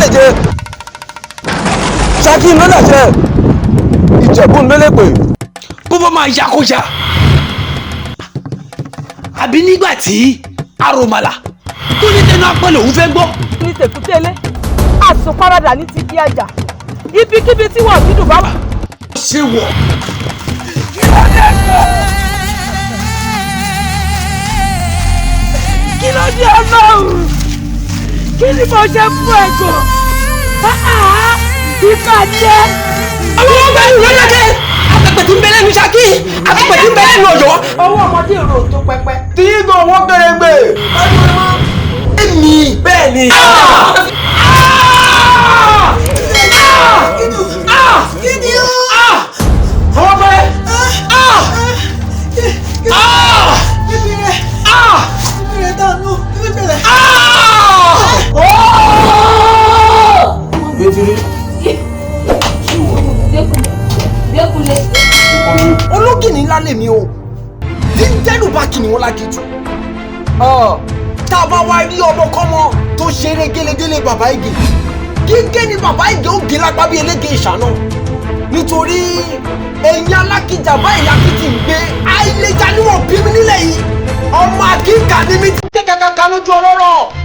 lálejò Ṣakí ló làṣẹ Ìjẹ̀bú lélẹ́pẹ̀. bó bá máa ya kó ya àbí nígbà tí aromala tó ní tẹnu apẹ́ lòun fẹ́ gbọ́. ní tèkútélé àsùnparadà ní ti kí ajá ibikíbi tí wọ́n ti dùn bá wà. ṣé wọ. kí ló dé Ọlọ́run kí ni mo ṣe fún ẹ̀gbọ́n ìpàdé. ọlọ́wọ́ bá ìwé lẹ́kẹ́ àpẹpẹ tí ń bẹ lẹ́nu Ṣakí àpẹpẹ tí ń bẹ lẹ́nu Ọ̀yọ́. ọwọ́ ọmọdé èrò tó pẹpẹ. tí ìgò wọn gbèrègbè. èmi bẹ́ẹ̀ ni. kíni o. ọwọ́ bẹ́ẹ̀. ibi rẹ̀ dànù ibi rẹ̀. ológìní ńlá lèmi o tí ń tẹ́lù bá kìnìún lágìjù. tá a bá wá rí ọmọkọ́mọ tó ṣeré gélégélé bàbá Ìgè gígé ni bàbá Ìgè ó gé lápá bí elége ìṣáná nítorí ẹ̀yìn alákìjà báyìí lákìtì ń gbé àìlèjà níwọ̀n bí mi nílẹ̀ yìí ọmọ AKIKA ni mi ti kẹ́kẹ́ kankan lójú ọlọ́rọ̀.